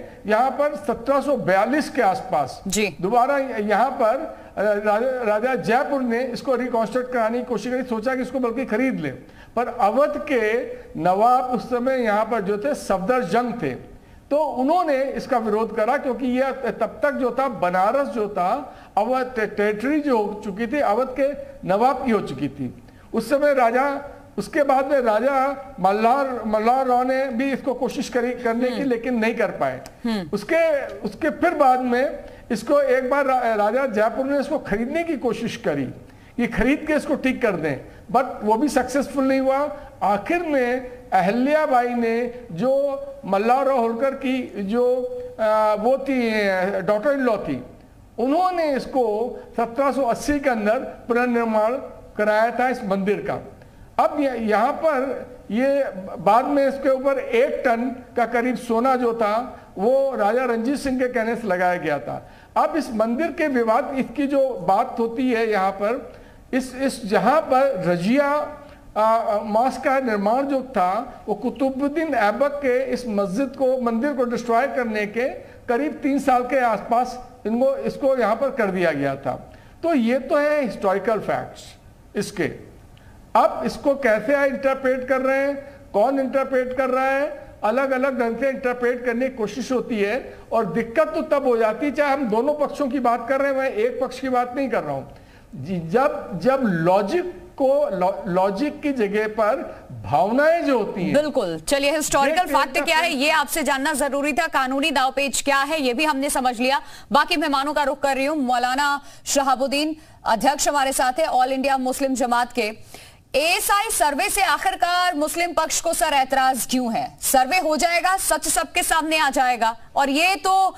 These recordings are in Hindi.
यहाँ पर 1742 के आसपास दोबारा यहाँ पर राजा जयपुर ने इसको रिकॉन्स्ट्रक्ट कराने की कोशिश करी, सोचा कि इसको बल्कि खरीद ले, पर अवध के नवाब उस समय यहाँ पर जो थे सफदरजंग थे, तो उन्होंने इसका विरोध करा, क्योंकि यह तब तक जो था बनारस जो था अवध टेरिटरी जो हो चुकी थी, अवध के नवाब की हो चुकी थी उस समय राजा। उसके बाद में राजा मल्हार राव ने भी इसको कोशिश करी करने की, लेकिन नहीं कर पाए। उसके फिर बाद में इसको एक बार राजा जयपुर ने इसको खरीदने की कोशिश करी, ये खरीद के इसको ठीक कर दें, बट वो भी सक्सेसफुल नहीं हुआ। आखिर में अहल्याबाई ने जो मल्हार राव होलकर की जो वो थी डॉटर इन लॉ थी, उन्होंने इसको 1780 के अंदर पुनर्निर्माण कराया था इस मंदिर का। अब यहाँ पर ये बाद में इसके ऊपर 1 टन का करीब सोना जो था वो राजा रंजीत सिंह के कहने से लगाया गया था। अब इस मंदिर के विवाद, इसकी जो बात होती है यहाँ पर, इस जहाँ पर रजिया मॉस्क का निर्माण जो था वो कुतुबुद्दीन ऐबक के इस मंदिर को डिस्ट्रॉय करने के करीब 3 साल के आसपास इसको यहाँ पर कर दिया गया था। तो ये तो है हिस्टोरिकल फैक्ट्स इसके। अब इसको कैसे इंटरप्रेट कर रहे हैं, कौन इंटरप्रेट कर रहा है, अलग अलग ढंग से इंटरप्रेट करने की कोशिश होती है, और दिक्कत तो तब हो जाती है, चाहे हम दोनों पक्षों की बात कर रहे हैं, मैं एक पक्ष की बात नहीं कर रहा हूं, जब लॉजिक की जगह पर भावनाएं जो होती हैं। बिल्कुल, चलिए हिस्टोरिकल फैक्ट क्या है ये आपसे जानना जरूरी था, कानूनी दावपेच क्या है ये भी हमने समझ लिया। बाकी मेहमानों का रुख कर रही हूँ। मौलाना शहाबुद्दीन अध्यक्ष हमारे साथ है ऑल इंडिया मुस्लिम जमात के। एएसआई सर्वे से आखिरकार मुस्लिम पक्ष को सर ऐतराज क्यों है? सर्वे हो जाएगा, सच सबके सामने आ जाएगा, और ये तो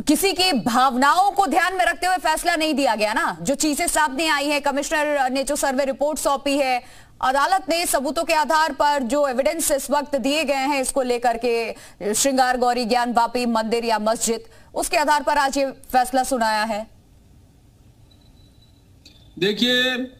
किसी की भावनाओं को ध्यान में रखते हुए फैसला नहीं दिया गया ना। जो चीजें सामने आई है, कमिश्नर ने जो सर्वे रिपोर्ट सौंपी है, अदालत ने सबूतों के आधार पर जो एविडेंस इस वक्त दिए गए हैं इसको लेकर के, श्रृंगार गौरी ज्ञान वापी मंदिर या मस्जिद, उसके आधार पर आज ये फैसला सुनाया है। देखिए,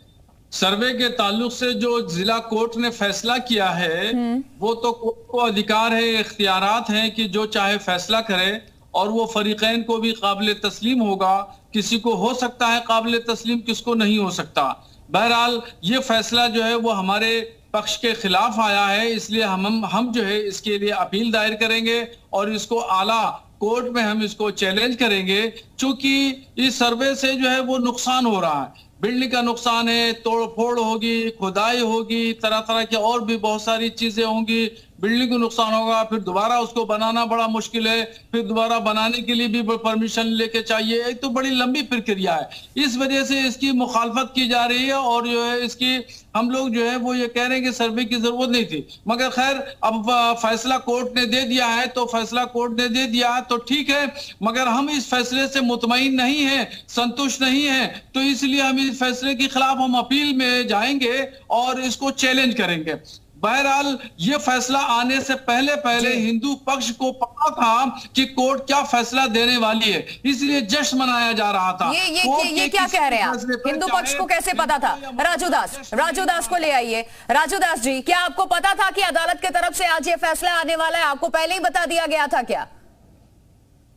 सर्वे के ताल्लुक से जो जिला कोर्ट ने फैसला किया है वो तो कोर्ट को अधिकार है, इख्तियारात हैं कि जो चाहे फैसला करे, और वो फरीकैन को भी काबिल तस्लीम होगा। किसी को हो सकता है काबिल तस्लीम, किसको नहीं हो सकता। बहरहाल ये फैसला जो है वो हमारे पक्ष के खिलाफ आया है, इसलिए हम जो है इसके लिए अपील दायर करेंगे और इसको आला कोर्ट में हम इसको चैलेंज करेंगे, क्योंकि इस सर्वे से जो है वो नुकसान हो रहा है। बिल्डिंग का नुकसान है, तोड़ फोड़ होगी, खुदाई होगी, तरह तरह की और भी बहुत सारी चीजें होंगी, बिल्डिंग को नुकसान होगा, फिर दोबारा उसको बनाना बड़ा मुश्किल है, फिर दोबारा बनाने के लिए भी परमिशन लेके चाहिए, एक तो बड़ी लंबी प्रक्रिया है। इस वजह से इसकी मुखालफत की जा रही है, और जो है इसकी हम लोग जो है वो ये कह रहे हैं कि सर्वे की जरूरत नहीं थी, मगर खैर अब फैसला कोर्ट ने दे दिया है, तो फैसला कोर्ट ने दे दिया है तो ठीक है, मगर हम इस फैसले से मुतमईन नहीं है, संतुष्ट नहीं है, तो इसलिए हम इस फैसले के खिलाफ हम अपील में जाएंगे और इसको चैलेंज करेंगे। बहरहाल ये फैसला आने से पहले हिंदू पक्ष को पता था कि कोर्ट क्या फैसला देने वाली है, इसलिए जश्न मनाया जा रहा था। ये क्या कह रहे हैं आप? हिंदू पक्ष को कैसे पता था? राजू दास को ले आइए। राजू दास जी, क्या आपको पता था कि अदालत की तरफ से आज ये फैसला आने वाला है? आपको पहले ही बता दिया गया था क्या?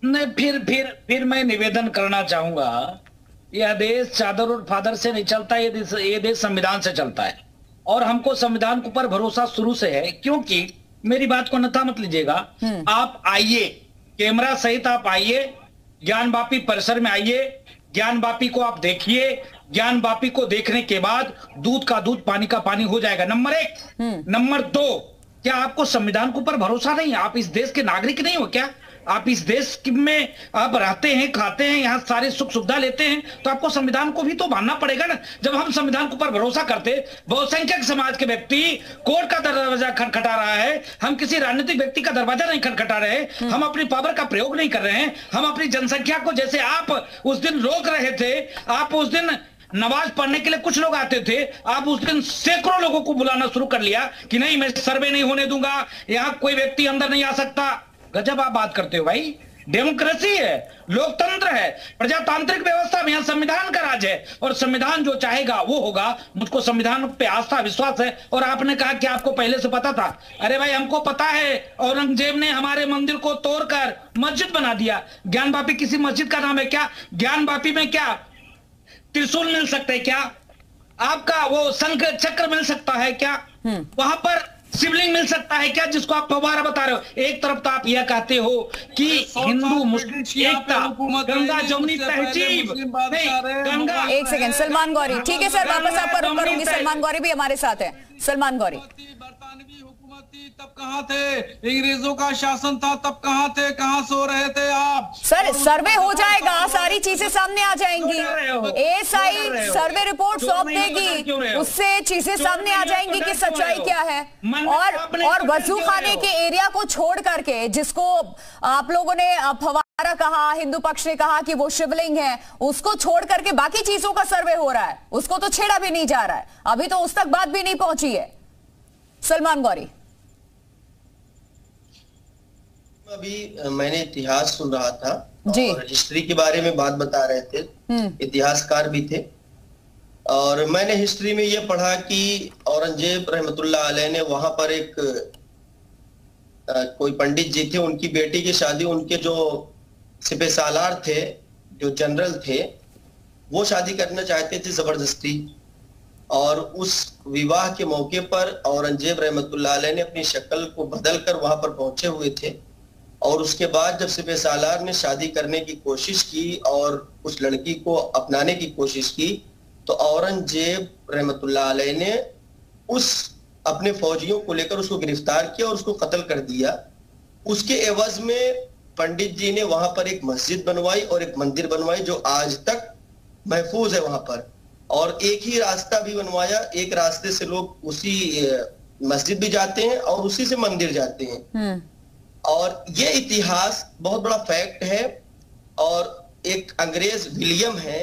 नहीं, फिर मैं निवेदन करना चाहूंगा, यह देश चादर और फादर से नहीं चलता, ये देश संविधान से चलता है, और हमको संविधान के ऊपर भरोसा शुरू से है। क्योंकि मेरी बात को अन्यथा मत लीजिएगा, आप आइए, कैमरा सहित आप आइए, ज्ञानवापी परिसर में आइए, ज्ञानवापी को आप देखिए, ज्ञानवापी को देखने के बाद दूध का दूध पानी का पानी हो जाएगा, नंबर 1। नंबर 2, क्या आपको संविधान के ऊपर भरोसा नहीं? आप इस देश के नागरिक नहीं हो क्या? आप इस देश में आप रहते हैं, खाते हैं, यहाँ सारे सुख सुविधा लेते हैं, तो आपको संविधान को भी तो मानना पड़ेगा ना। जब हम संविधान के ऊपर भरोसा करते, बहुसंख्यक समाज के व्यक्ति कोर्ट का दरवाजा खटखटा रहा है, हम किसी राजनीतिक व्यक्ति का दरवाजा नहीं खटखटा रहे, हम अपनी पावर का प्रयोग नहीं कर रहे हैं, हम अपनी जनसंख्या को, जैसे आप उस दिन रोक रहे थे, आप उस दिन नमाज पढ़ने के लिए कुछ लोग आते थे, आप उस दिन सैकड़ों लोगों को बुलाना शुरू कर लिया कि नहीं, मैं सर्वे नहीं होने दूंगा, यहाँ कोई व्यक्ति अंदर नहीं आ सकता। गजब आप बात करते हो भाई। डेमोक्रेसी है, लोकतंत्र है, प्रजातांत्रिक व्यवस्था में, यहाँ संविधान का राज है और संविधान जो चाहेगा वो होगा। मुझको संविधान पे आस्था विश्वास है। और आपने कहा कि आपको पहले से पता था। अरे भाई, हमको पता है औरंगजेब ने हमारे मंदिर को तोड़कर मस्जिद बना दिया। ज्ञानवापी किसी मस्जिद का नाम है क्या? ज्ञानवापी में क्या त्रिशूल मिल सकते हैं क्या? आपका वो शंख चक्र मिल सकता है क्या? वहां पर शिवलिंग मिल सकता है क्या, जिसको आप दोबारा बता रहे हो? एक तरफ तो आप यह कहते हो कि हिंदू मुस्लिम एकता, गंगा जमुनी तहजीब, गंगा। एक सेकंड सलमान गौरी, ठीक है सर, वापस आप पर रुक करूंगी। सलमान गौरी भी हमारे साथ है। सलमान गौरी, बरतानवी हुकूमत थी तब कहां थे? अंग्रेजों का शासन था तब कहां थे? कहां सो रहे थे आप? सर सर्वे हो जाएगा, सारी चीजें सामने आ जाएंगी। एएसआई सर्वे रिपोर्ट सौंप देगी, उससे चीजें सामने आ जाएंगी कि सच्चाई क्या है। और वजू खाने के एरिया को छोड़ करके, जिसको आप लोगों ने फवारा कहा, हिंदू पक्ष ने कहा कि वो शिवलिंग है, उसको छोड़ करके बाकी चीजों का सर्वे हो रहा है। उसको तो छेड़ा भी नहीं जा रहा है, अभी तो उस तक बात भी नहीं पहुंची है। सलमान गौरी, अभी मैंने इतिहास सुन रहा था जी, और हिस्ट्री के बारे में बात बता रहे थे, इतिहासकार भी थे। और मैंने हिस्ट्री में ये पढ़ा कि औरंगजेब रहमतुल्लाह अलैह ने वहां पर एक कोई पंडित जी थे, उनकी बेटी की शादी, उनके जो सिपह सालार थे, जो जनरल थे, वो शादी करना चाहते थे जबरदस्ती। और उस विवाह के मौके पर औरंगजेब रहमतुल्लाह अलैह ने अपनी शक्ल को बदलकर वहां पर पहुंचे हुए थे। और उसके बाद जब सिपह सालार ने शादी करने की कोशिश की और उस लड़की को अपनाने की कोशिश की, तो औरंगजेब रहमतुल्लाह अलैह ने उस अपने फौजियों को लेकर उसको गिरफ्तार किया और उसको कत्ल कर दिया। उसके एवज में पंडित जी ने वहां पर एक मस्जिद बनवाई और एक मंदिर बनवाई, जो आज तक महफूज है वहां पर। और एक ही रास्ता भी बनवाया, एक रास्ते से लोग उसी मस्जिद भी जाते हैं और उसी से मंदिर जाते हैं। और ये इतिहास बहुत बड़ा फैक्ट है। और एक अंग्रेज विलियम है,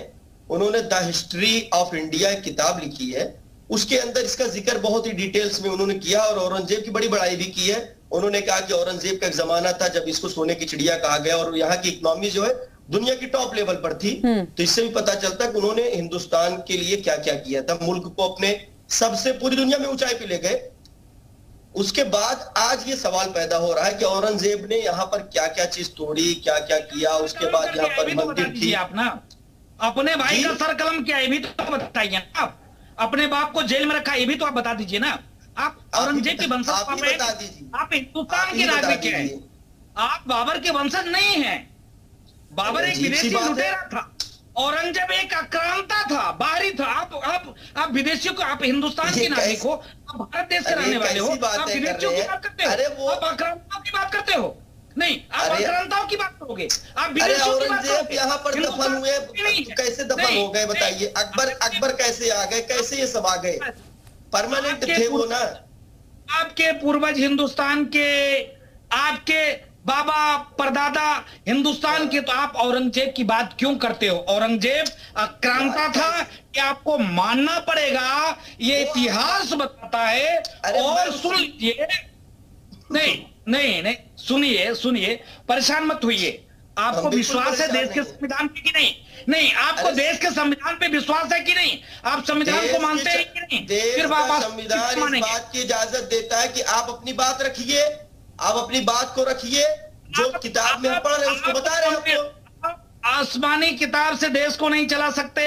उन्होंने द हिस्ट्री ऑफ इंडिया किताब लिखी है, उसके अंदर इसका जिक्र बहुत ही डिटेल्स में उन्होंने किया और औरंगजेब की बड़ी बड़ाई भी की है। उन्होंने कहा कि औरंगजेब का एक जमाना था जब इसको सोने की चिड़िया कहा गया और यहाँ की इकोनॉमी जो है दुनिया की टॉप लेवल पर थी। तो इससे भी पता चलता है कि उन्होंने हिंदुस्तान के लिए क्या क्या किया था, मुल्क को अपने सबसे पूरी दुनिया में ऊंचाई पे ले गए। उसके बाद आज ये सवाल पैदा हो रहा है कि औरंगजेब ने यहाँ पर क्या क्या चीज तोड़ी, क्या क्या किया। उसके बाद यहाँ पर मंदिर थी। आप ना अपने भाई का सर कलम क्या, ये भी तो बताइए ना। आप अपने बाप को जेल में रखा, ये भी तो आप बता दीजिए ना। आप औरंगजेब के वंशज, आप हिंदुस्तान के नागरिक हैं, आप बाबर के वंशज नहीं हैं। बाबर एक विदेशी लुटेरा था, औरंगजेब एक आक्रांता था, बाहरी था। आप विदेशियों को, आप हिंदुस्तान के नागरिक हो, आप भारत देश के रहने वाले हो, आप विदेशियों की बात करते हो, आप आक्रांताओं की बात करते हो। नहीं, आप आक्रांताओं की बात करोगे, आप विदेशियों की बात करोगे। यहाँ पर दफन हुए, कैसे दफन हो गए बताइए? अकबर कैसे आ गए, कैसे ये सब आ गए? परमानेंट थे वो ना। आपके पूर्वज हिंदुस्तान के, आपके बाबा परदादा हिंदुस्तान के, तो आप औरंगजेब की बात क्यों करते हो? औरंगजेब आक्रांता था, कि आपको मानना पड़ेगा, ये इतिहास बताता है। और सुन लीजिए, नहीं सुनिए, परेशान मत होइए। आपको विश्वास है देश के संविधान पे कि नहीं? नहीं, आपको देश के संविधान पे विश्वास है कि नहीं? आप संविधान को मानते हैं कि नहीं? फिर संविधान इस बात की इजाजत देता है कि आप अपनी बात रखिए, आप अपनी बात को रखिए। जो किताब में पढ़ रहे हैं उसको बता रहे हैं। आसमानी किताब से देश को नहीं चला सकते,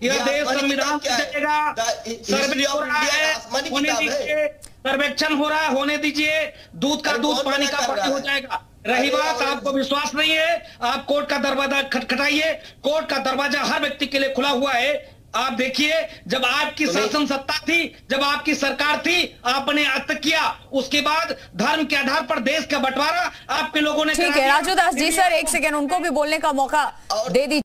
यह देश संविधान से चलेगा। सर्वे हो रहा है, होने दीजिए, सर्वेक्षण हो रहा है, होने दीजिए। दूध का दूध, पानी का पानी हो जाएगा। रही बात आपको विश्वास नहीं है, आप कोर्ट का दरवाजा खटखटाइए। कोर्ट का दरवाजा हर व्यक्ति के लिए खुला हुआ है। आप देखिए, जब आपकी शासन सत्ता थी, जब आपकी सरकार थी, आपने हत्या किया, उसके बाद धर्म के आधार पर देश का बंटवारा आपके लोगों ने। ठीक है राजू दास जी, सर एक सेकेंड, उनको भी बोलने का मौका दे दीजिए।